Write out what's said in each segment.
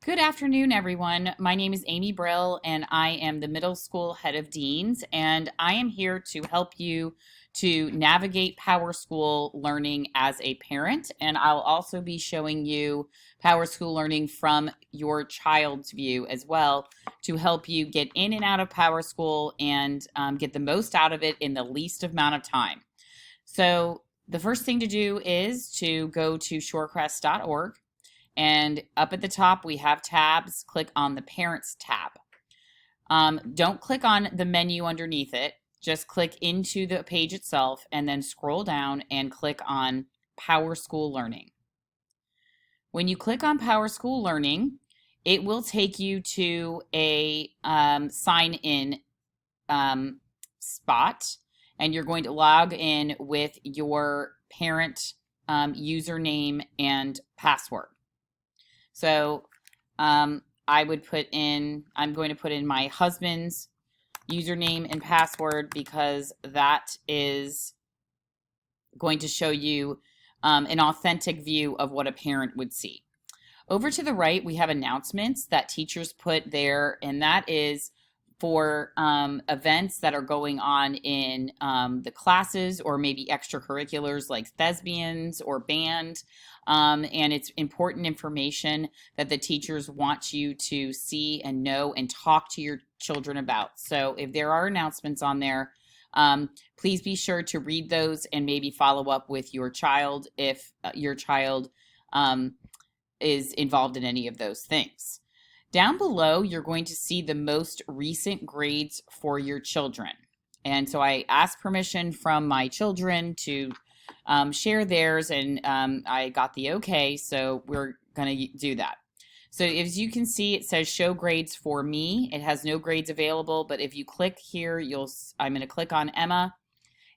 Good afternoon, everyone. My name is Amy Brill, and I am the middle school head of deans, and I am here to help you to navigate Power School learning as a parent. And I'll also be showing you Power School learning from your child's view as well to help you get in and out of Power School and get the most out of it in the least amount of time. So, the first thing to do is to go to shorecrest.org. And up at the top, we have tabs. Click on the Parents tab. Don't click on the menu underneath it. Just click into the page itself and then scroll down and click on Power School Learning. When you click on Power School Learning, it will take you to a sign in spot, and you're going to log in with your parent username and password. So I'm going to put in my husband's username and password because that is going to show you an authentic view of what a parent would see. Over to the right, we have announcements that teachers put there, and that is for events that are going on in the classes or maybe extracurriculars like thespians or band. And it's important information that the teachers want you to see and know and talk to your children about. So if there are announcements on there, please be sure to read those and maybe follow up with your child if your child is involved in any of those things. Down below, you're going to see the most recent grades for your children. And so I asked permission from my children to share theirs, and I got the okay, so we're going to do that. So as you can see, it says show grades for me. It has no grades available, but if you click here, I'm going to click on Emma,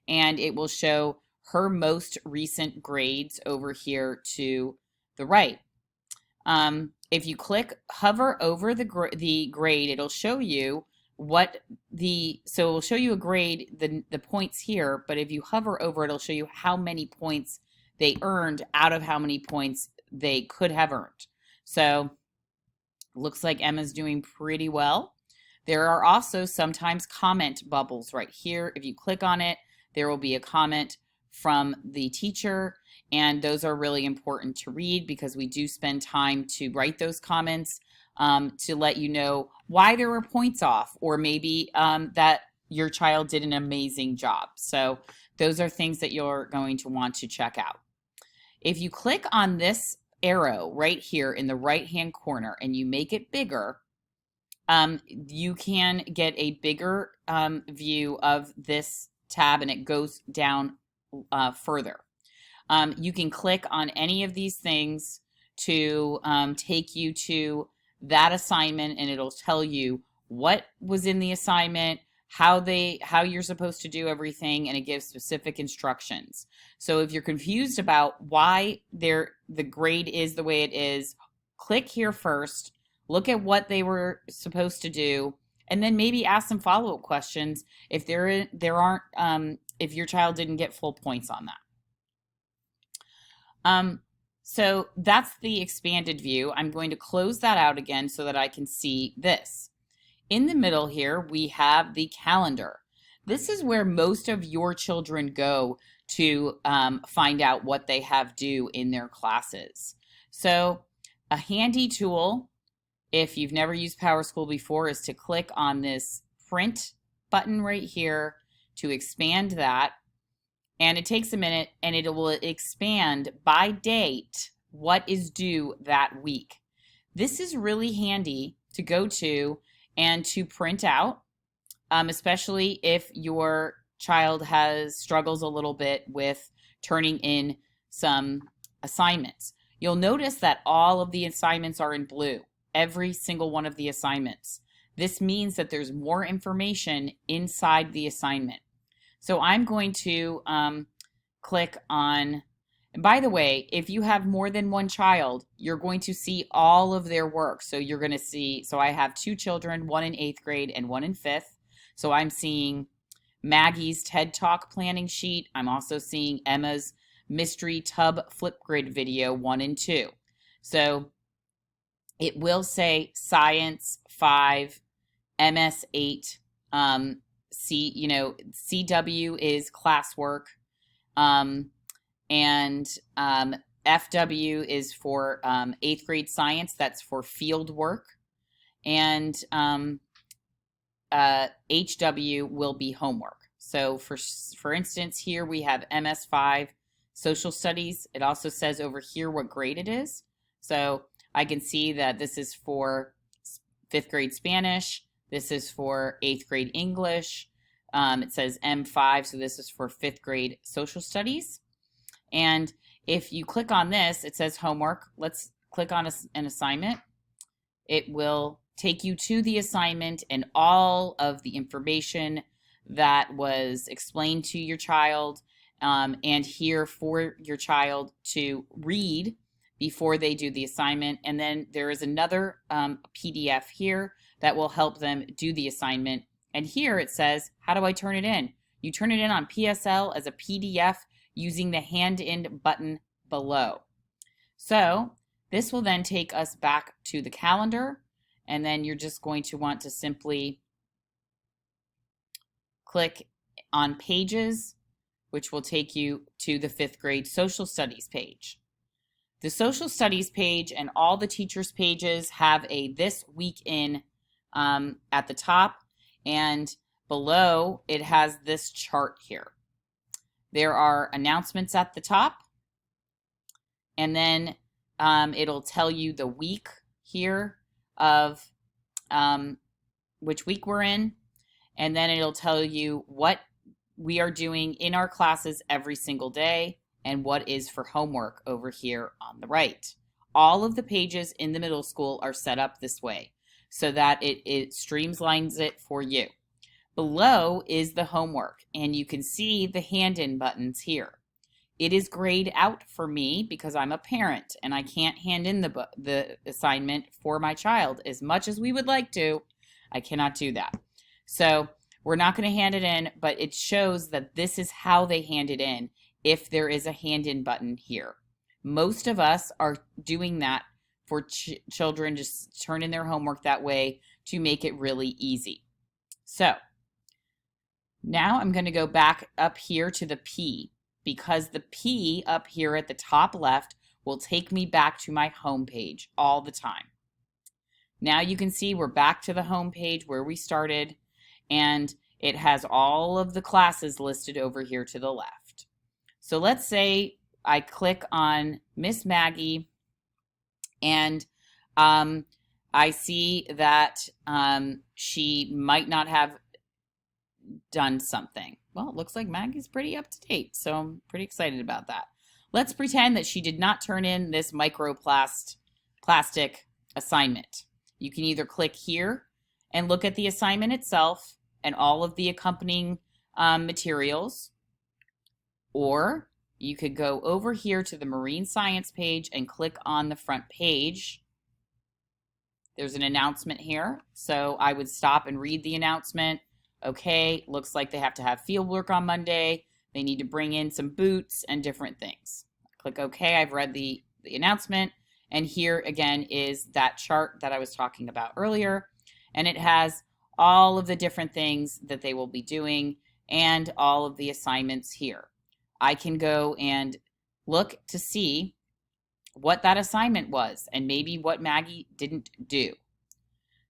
and it will show her most recent grades over here to the right. If you hover over the grade, it'll show you so it'll show you a grade, the points here, but if you hover over it, it'll show you how many points they earned out of how many points they could have earned. So looks like Emma's doing pretty well. There are also sometimes comment bubbles right here. If you click on it, there will be a comment from the teacher, and those are really important to read because we do spend time to write those comments to let you know why there were points off, or maybe that your child did an amazing job. So those are things that you're going to want to check out. If you click on this arrow right here in the right-hand corner and you make it bigger, you can get a bigger view of this tab, and it goes down further. You can click on any of these things to take you to that assignment, and it'll tell you what was in the assignment, how you're supposed to do everything, and it gives specific instructions. So if you're confused about why the grade is the way it is, click here first, look at what they were supposed to do, and then maybe ask some follow-up questions if if your child didn't get full points on that. So that's the expanded view. I'm going to close that out again so that I can see this. In the middle here, we have the calendar. This is where most of your children go to find out what they have due in their classes. So a handy tool, if you've never used Power School before, is to click on this print button right here to expand that. And it takes a minute, and it will expand by date what is due that week. This is really handy to go to and to print out, especially if your child struggles a little bit with turning in some assignments. You'll notice that all of the assignments are in blue, every single one of the assignments. This means that there's more information inside the assignment. So I'm going to click on, and by the way, if you have more than one child, you're going to see all of their work. So you're going to see, so I have two children, one in 8th grade and one in 5th. So I'm seeing Maggie's TED Talk planning sheet. I'm also seeing Emma's Mystery Tub Flipgrid video 1 and 2. So it will say Science 5, MS 8, CW is classwork, um, and FW is for 8th grade science. That's for field work. And HW will be homework. So for instance, here we have MS5 social studies. It also says over here what grade it is. So I can see that this is for 5th grade Spanish. This is for 8th grade English. It says M5, so this is for 5th grade social studies. And if you click on this, it says homework. Let's click on an assignment. It will take you to the assignment and all of the information that was explained to your child, and here for your child to read before they do the assignment. And then there is another PDF here that will help them do the assignment. And here it says, how do I turn it in? You turn it in on PSL as a PDF using the hand in button below. So this will then take us back to the calendar, and then you're just going to want to simply click on pages, which will take you to the 5th grade social studies page. The social studies page and all the teachers' pages have a this week in at the top, and below it has this chart here. There are announcements at the top, and then it'll tell you the week here of which week we're in, and then it'll tell you what we are doing in our classes every single day and what is for homework over here on the right. All of the pages in the middle school are set up this way so that it streamlines it for you. Below is the homework, and you can see the hand-in buttons here. It is grayed out for me because I'm a parent and I can't hand in the assignment for my child. As much as we would like to, I cannot do that. So we're not going to hand it in, but it shows that this is how they hand it in if there is a hand-in button here. Most of us are doing that for children, just turn in their homework that way to make it really easy. So now I'm going to go back up here to the P, because the P up here at the top left will take me back to my home page all the time. Now you can see we're back to the home page where we started, and it has all of the classes listed over here to the left. So let's say I click on Miss Maggie, and I see that she might not have done something. Well, it looks like Maggie's pretty up to date, so I'm pretty excited about that. Let's pretend that she did not turn in this plastic assignment. You can either click here and look at the assignment itself and all of the accompanying materials, or you could go over here to the marine science page and click on the front page. There's an announcement here, so I would stop and read the announcement. Okay, looks like they have to have field work on Monday. They need to bring in some boots and different things. Click OK. I've read the announcement. And here again is that chart that I was talking about earlier. And it has all of the different things that they will be doing and all of the assignments here. I can go and look to see what that assignment was and maybe what Maggie didn't do.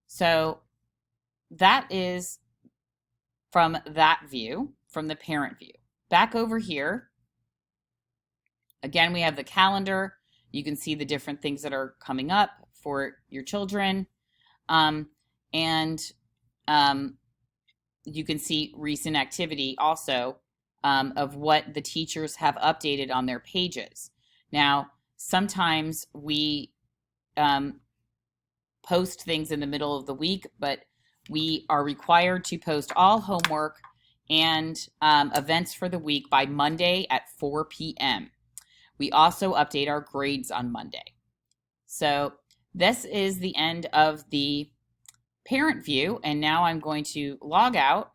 So that is from that view, from the parent view. Back over here, again, we have the calendar. You can see the different things that are coming up for your children. You can see recent activity also of what the teachers have updated on their pages. Now, sometimes we post things in the middle of the week, but we are required to post all homework and events for the week by Monday at 4 p.m. We also update our grades on Monday. So this is the end of the parent view, and now I'm going to log out,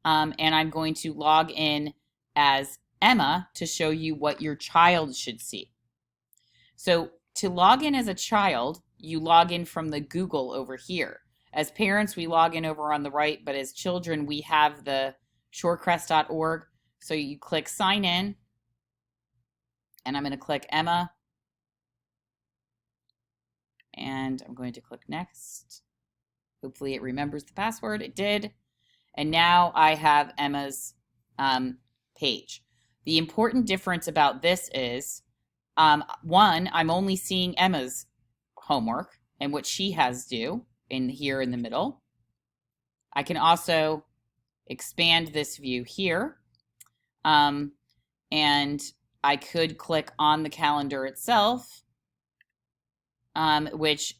and I'm going to log in as Emma to show you what your child should see. So to log in as a child, you log in from the Google over here. As parents, we log in over on the right, but as children, we have the shorecrest.org. So you click sign in, and I'm going to click Emma, and I'm going to click next. Hopefully it remembers the password. It did. And now I have Emma's page. The important difference about this is, one, I'm only seeing Emma's homework and what she has due in here in the middle. I can also expand this view here, and I could click on the calendar itself, which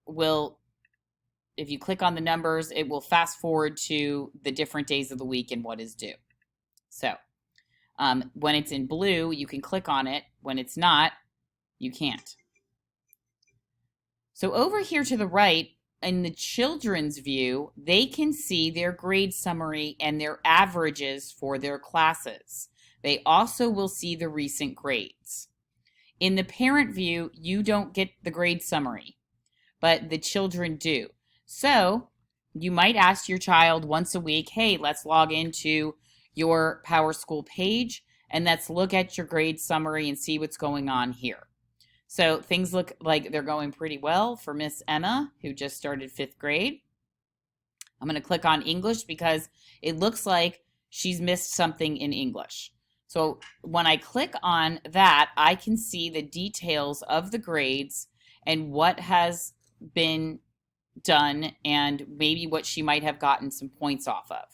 will, if you click on the numbers, it will fast forward to the different days of the week and what is due. So when it's in blue, you can click on it. When it's not, you can't. So over here to the right, in the children's view, they can see their grade summary and their averages for their classes. They also will see the recent grades. In the parent view, you don't get the grade summary, but the children do. So you might ask your child once a week, hey, let's log into your PowerSchool page and let's look at your grade summary and see what's going on here. So things look like they're going pretty well for Miss Emma, who just started 5th grade. I'm going to click on English because it looks like she's missed something in English. So when I click on that, I can see the details of the grades and what has been done and maybe what she might have gotten some points off of.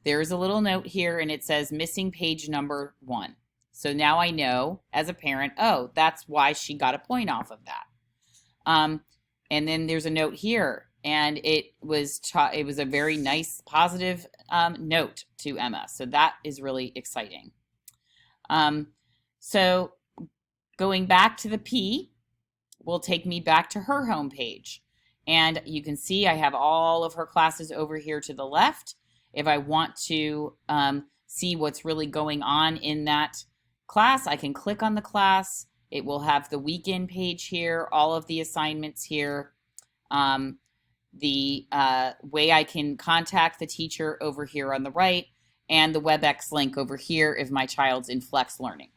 There's a little note here and it says missing page number 1. So now I know as a parent, oh, that's why she got a point off of that. And then there's a note here, and it was a very nice, positive note to Emma. So that is really exciting. So going back to the P will take me back to her homepage. And you can see I have all of her classes over here to the left. If I want to see what's really going on in that class, I can click on the class. It will have the weekend page here, all of the assignments here, the way I can contact the teacher over here on the right, and the WebEx link over here if my child's in Flex Learning.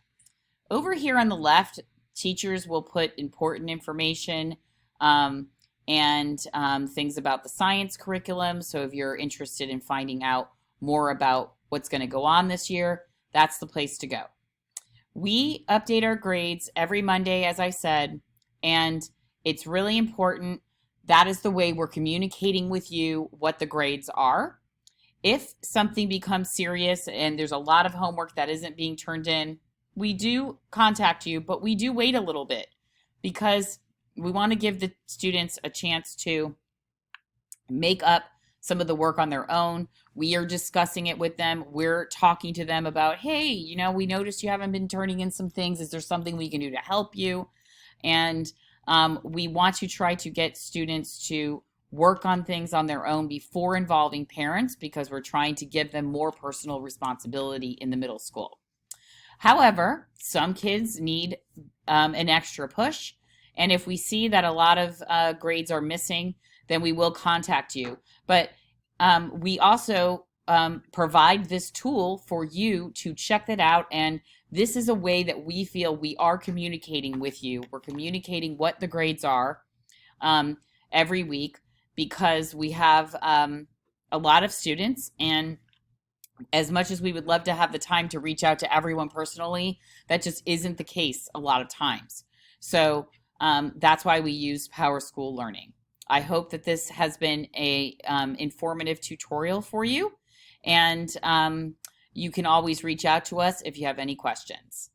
Over here on the left, teachers will put important information and things about the science curriculum. So if you're interested in finding out more about what's going to go on this year, that's the place to go. We update our grades every Monday, as I said, and it's really important. That is the way we're communicating with you what the grades are. If something becomes serious and there's a lot of homework that isn't being turned in, we do contact you, but we do wait a little bit because we want to give the students a chance to make up some of the work on their own. We are discussing it with them. We're talking to them about, hey, you know, we noticed you haven't been turning in some things. Is there something we can do to help you? And we want to try to get students to work on things on their own before involving parents because we're trying to give them more personal responsibility in the middle school. However, some kids need an extra push. And if we see that a lot of grades are missing, then we will contact you. But we also provide this tool for you to check that out. And this is a way that we feel we are communicating with you. We're communicating what the grades are every week because we have a lot of students. And as much as we would love to have the time to reach out to everyone personally, that just isn't the case a lot of times. So that's why we use PowerSchool Learning. I hope that this has been a informative tutorial for you, and you can always reach out to us if you have any questions.